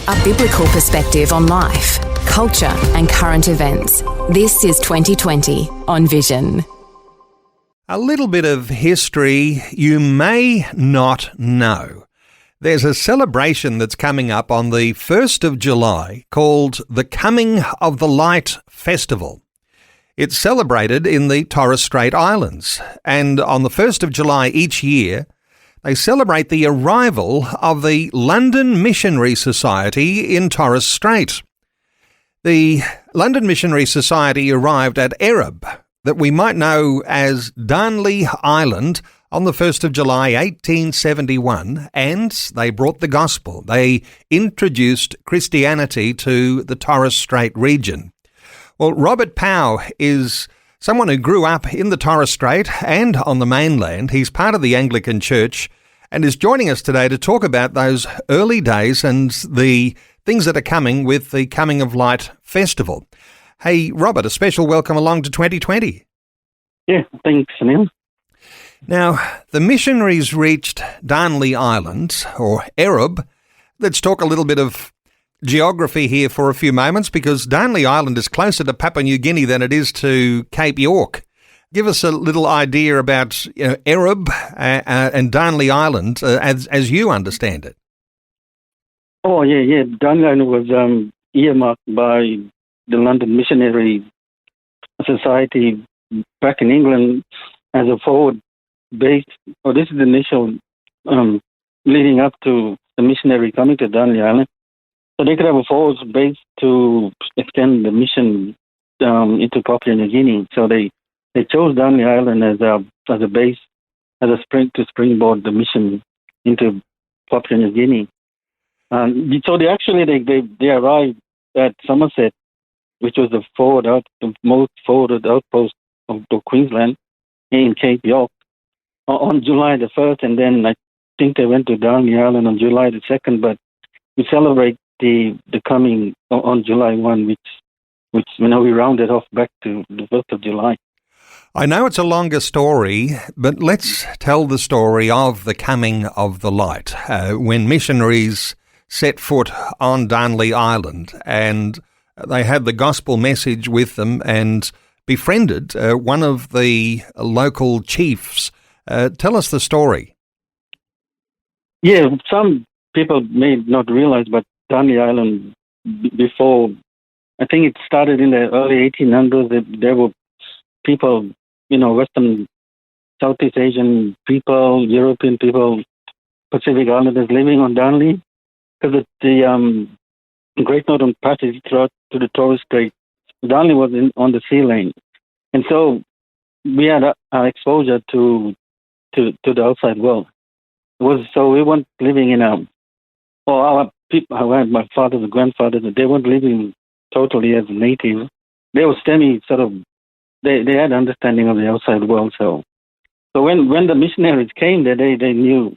A biblical perspective on life, culture and current events. This is 2020 on Vision. A little bit of history you may not know. There's a celebration that's coming up on the 1st of July called the Coming of the Light Festival. It's celebrated in the Torres Strait Islands, and on the 1st of July each year, they celebrate the arrival of the London Missionary Society in Torres Strait. The London Missionary Society arrived at Ereb, that we might know as Darnley Island, on the 1st of July 1871, and they brought the gospel. They introduced Christianity to the Torres Strait region. Well, Robert Powell is someone who grew up in the Torres Strait and on the mainland. He's part of the Anglican Church and is joining us today to talk about those early days and the things that are coming with the Coming of Light Festival. Hey, Robert, a special welcome along to 2020. Yeah, thanks, Neil. Now, the missionaries reached Darnley Island, or Ereb. Let's talk a little bit of geography here for a few moments, because Darnley Island is closer to Papua New Guinea than it is to Cape York. Give us a little idea about Ereb and Darnley Island as you understand it. Oh, yeah. Darnley Island was earmarked by the London Missionary Society back in England as a forward base. Oh, this is the initial leading up to the missionary coming to Darnley Island. So they could have a forward base to extend the mission into Papua New Guinea. So they chose Darnley Island as a base, as a springboard the mission into Papua New Guinea. So they arrived at Somerset, which was the most forwarded outpost of Queensland in Cape York, on July the 1st, and then I think they went to Darnley Island on July the 2nd, but we celebrate the coming on July 1, which we rounded off back to the 1st of July. I know it's a longer story, but let's tell the story of the coming of the light. When missionaries set foot on Darnley Island and they had the gospel message with them and befriended one of the local chiefs. Tell us the story. Yeah, some people may not realize, but Darnley Island, before, I think it started in the early 1800s, there were people, Western, Southeast Asian people, European people, Pacific Islanders living on Darnley, because the Great Northern Passage throughout to the Torres Strait, Darnley was on the sea lane. And so we had our exposure to the outside world. So we weren't living in our people, my fathers and grandfathers, they weren't living totally as native. They were they had understanding of the outside world. So when the missionaries came there, they knew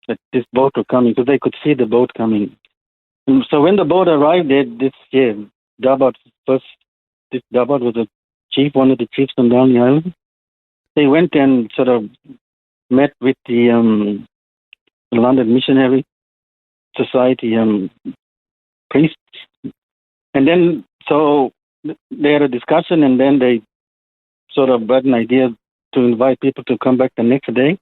that this boat was coming, because they could see the boat coming. And so when the boat arrived there, Dabat was one of the chiefs on Darnley Island. They went and met with the London Missionary Society priests. And then, so they had a discussion, and then they had an idea to invite people to come back the next day.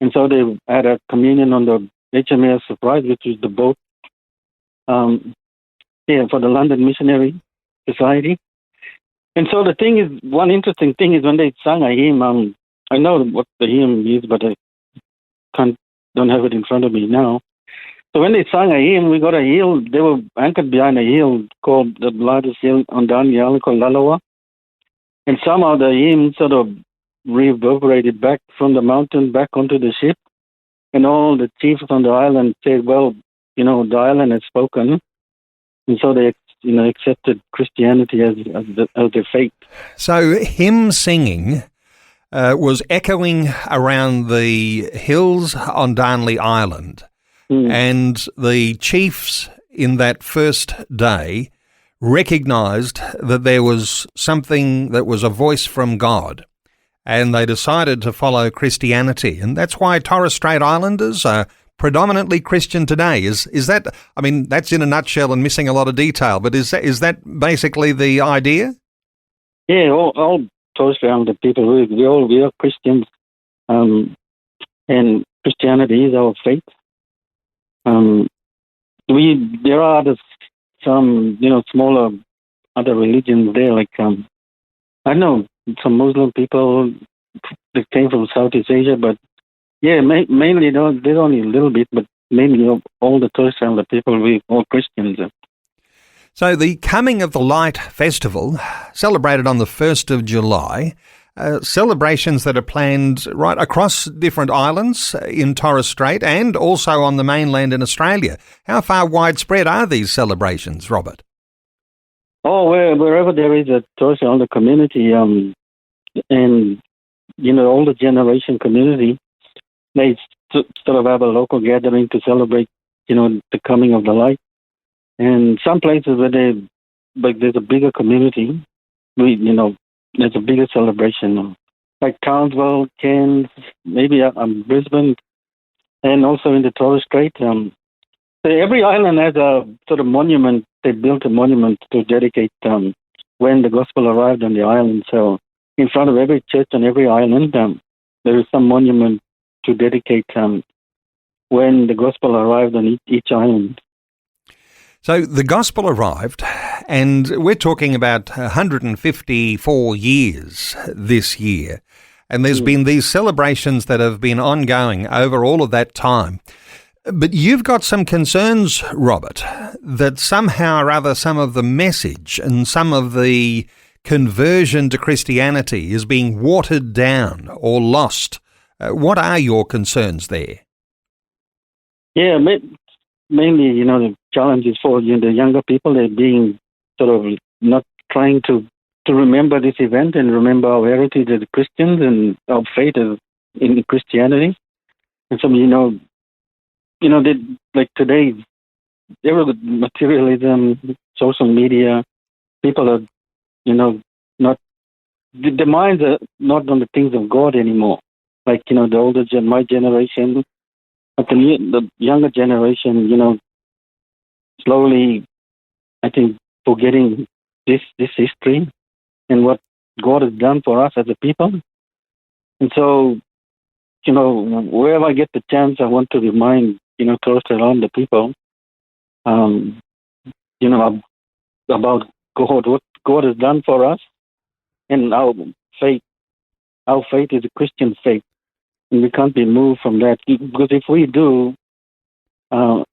And so they had a communion on the HMAS Surprise, which is the boat for the London Missionary Society. And so one interesting thing is when they sang a hymn, I know what the hymn is, but I don't have it in front of me now. So when they sang a hymn, we got a hill. They were anchored behind a hill called the largest hill on Darnley Island called Lalawa. And somehow the hymn reverberated back from the mountain back onto the ship. And all the chiefs on the island said, well, the island has spoken. And so they accepted Christianity as their faith. So hymn singing was echoing around the hills on Darnley Island. And the chiefs in that first day recognised that there was something that was a voice from God, and they decided to follow Christianity. And that's why Torres Strait Islanders are predominantly Christian today. Is that, I mean, that's in a nutshell and missing a lot of detail, but is that basically the idea? Yeah, all Torres the people, we are Christians, and Christianity is our faith. There are some smaller other religions there, like I know some Muslim people that came from Southeast Asia, but yeah, mainly there's only a little bit, but mainly all the Torres the people, we all Christians. So the Coming of the Light Festival, celebrated on the 1st of July, celebrations that are planned right across different islands in Torres Strait and also on the mainland in Australia. How far widespread are these celebrations, Robert? Oh, wherever there is a Torres Strait community, and older generation community, they sort of have a local gathering to celebrate, the coming of the light. And some places where there's a bigger community, there's a bigger celebration, like Townsville, Cairns, maybe Brisbane, and also in the Torres Strait. So every island has a sort of monument. They built a monument to dedicate when the gospel arrived on the island. So in front of every church on every island, there is some monument to dedicate when the gospel arrived on each island. So the gospel arrived, and we're talking about 154 years this year, and there's been these celebrations that have been ongoing over all of that time. But you've got some concerns, Robert, that somehow or other some of the message and some of the conversion to Christianity is being watered down or lost. What are your concerns there? Yeah, mainly, the challenges for the younger people, they're being sort of not trying to remember this event and remember our heritage as Christians and our faith in Christianity. And some, they, like today, there was materialism, social media, people are, not, the minds are not on the things of God anymore. Like, the my generation, but the younger generation, slowly, I think, forgetting this history and what God has done for us as a people. And so, wherever I get the chance, I want to remind, Torres around the people, about God, what God has done for us, and our faith. Our faith is a Christian faith, and we can't be moved from that. Because if we do, we're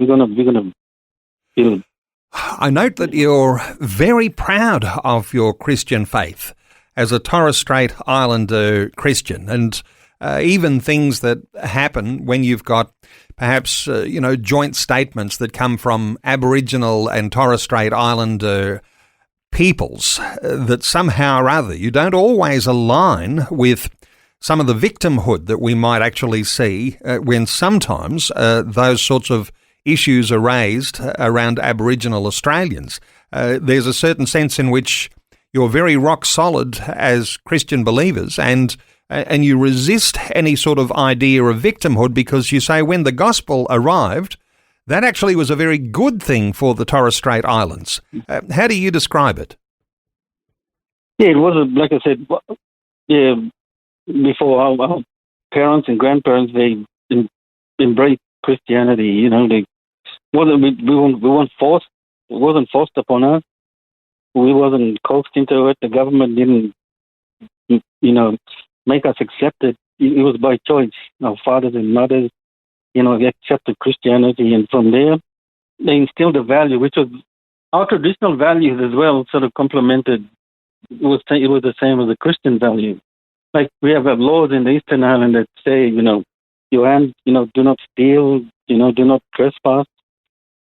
gonna feel. I note that you're very proud of your Christian faith as a Torres Strait Islander Christian, and even things that happen when you've got perhaps, joint statements that come from Aboriginal and Torres Strait Islander peoples that somehow or other you don't always align with some of the victimhood that we might actually see when sometimes those sorts of issues are raised around Aboriginal Australians. There's a certain sense in which you're very rock solid as Christian believers and you resist any sort of idea of victimhood because you say when the gospel arrived, that actually was a very good thing for the Torres Strait Islands. How do you describe it? Yeah, it was, like I said, before our parents and grandparents, they embraced Christianity. We weren't forced. It wasn't forced upon us. We wasn't coaxed into it. The government didn't, make us accept it. It was by choice. Our fathers and mothers, they accepted Christianity, and from there, they instilled a value, which was our traditional values as well, sort of complemented. It was the same as the Christian value. Like we have laws in the Eastern Island that say, your hands, do not steal, do not trespass.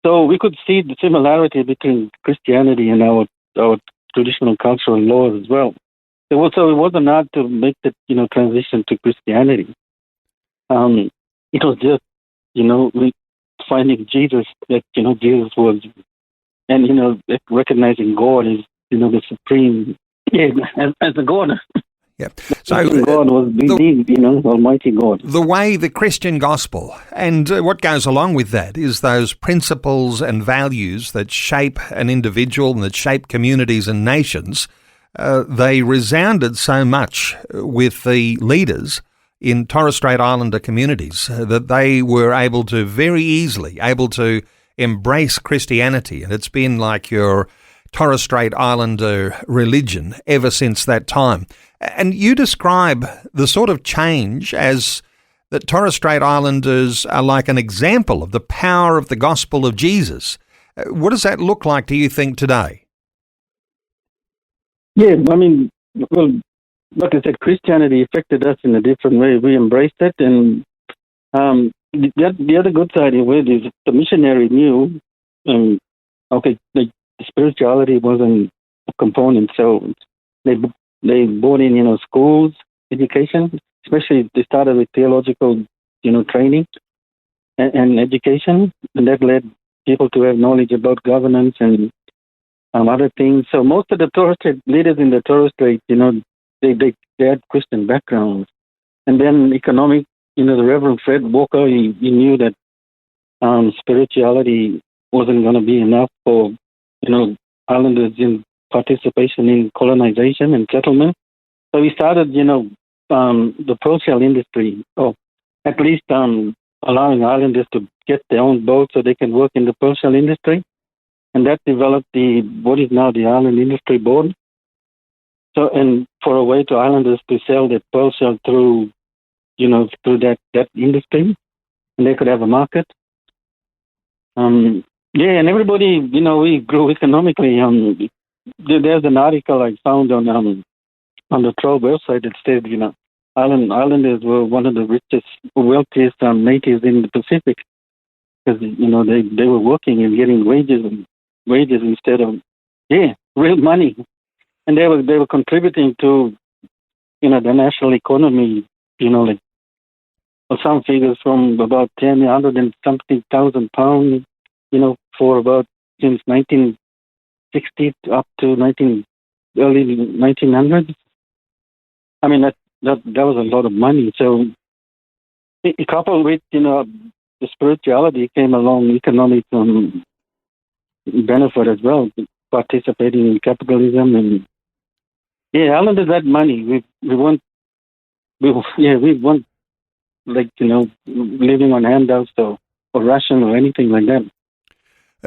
So we could see the similarity between Christianity and our traditional cultural laws as well. It wasn't hard to make the transition to Christianity. It was just finding Jesus, that Jesus was, and recognizing God as the supreme, as the God. Yep. So God was believed, Almighty God. the way the Christian gospel and what goes along with that is those principles and values that shape an individual and that shape communities and nations. They resounded so much with the leaders in Torres Strait Islander communities that they were able to very easily embrace Christianity, and it's been like your Torres Strait Islander religion ever since that time. And you describe the sort of change as that Torres Strait Islanders are like an example of the power of the gospel of Jesus. What does that look like, do you think, today? Yeah, well, like I said, Christianity affected us in a different way. We embraced it, and the other good side of it is the missionary knew, like spirituality wasn't a component, so they brought in, schools, education, especially they started with theological, training and education, and that led people to have knowledge about governance and other things. So most of the Torres Strait leaders in the Torres Strait, they had Christian backgrounds. And then economic, the Reverend Fred Walker, he knew that spirituality wasn't going to be enough for, islanders in participation in colonization and settlement. So he started, the pearl shell industry, or at least allowing islanders to get their own boats so they can work in the pearl shell industry. And that developed what is now the Island Industry Board. So, and for a way to islanders to sell their pearl shell through that industry, and they could have a market. And everybody, we grew economically. There's an article I found on the Trove website that said, islanders were one of the richest, wealthiest natives in the Pacific, because they were working and getting wages instead of real money, and they were contributing to the national economy. Like some figures from about 100 and something thousand pounds. For about since 1960 up to early 1900s. That was a lot of money. So coupled with the spirituality came along economic benefit as well, participating in capitalism. And islanders had money. We want like living on handouts or ration or anything like that.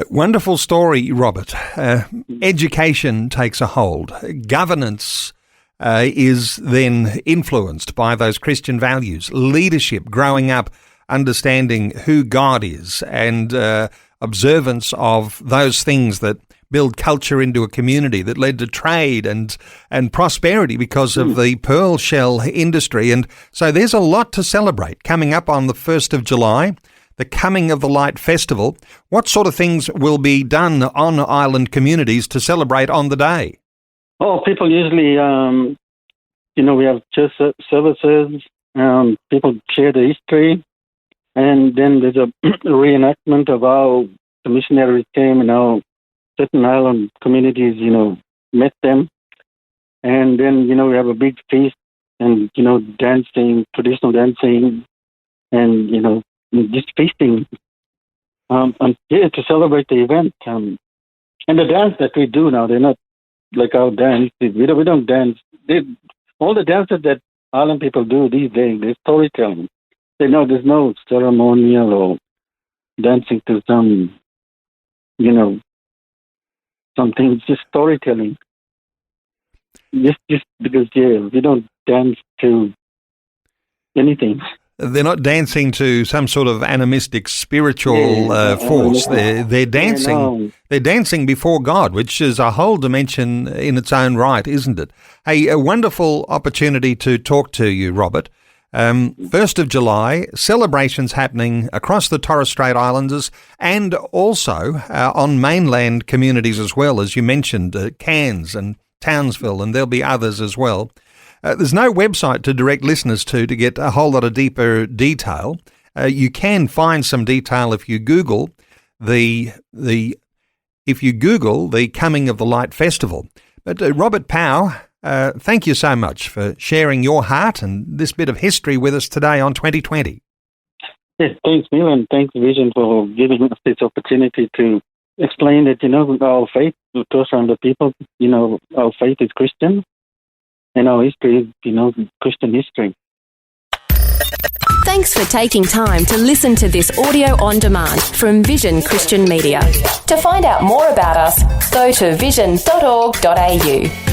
Wonderful story, Robert. Education takes a hold. Governance is then influenced by those Christian values. Leadership, growing up, understanding who God is, and observance of those things that build culture into a community, that led to trade and prosperity because of the pearl shell industry. And so there's a lot to celebrate coming up on the 1st of July. The Coming of the Light Festival. What sort of things will be done on island communities to celebrate on the day? Oh, people usually, we have church services, people share the history, and then there's a reenactment of how the missionaries came and how certain island communities, met them. And then, we have a big feast and, dancing, traditional dancing, and, just feasting, to celebrate the event. And the dance that we do now, they're not like our dance. We don't dance. All the dances that island people do these days, they're storytelling. There's no ceremonial or dancing to some, something. It's just storytelling. Just because we don't dance to anything. They're not dancing to some sort of animistic spiritual force. They're dancing. No. They're dancing before God, which is a whole dimension in its own right, isn't it? Hey, a wonderful opportunity to talk to you, Robert. 1st of July, celebrations happening across the Torres Strait Islanders and also on mainland communities as well, as you mentioned, Cairns and Townsville, and there'll be others as well. There's no website to direct listeners to get a whole lot of deeper detail. You can find some detail if you Google the Coming of the Light Festival. But Robert Powell, Thank you so much for sharing your heart and this bit of history with us today on 2020. Yes, thanks, Neil, and thanks, Vision, for giving us this opportunity to explain that, our faith to us and the people, our faith is Christian, and our history is, Christian history. Thanks for taking time to listen to this audio on demand from Vision Christian Media. To find out more about us, go to vision.org.au.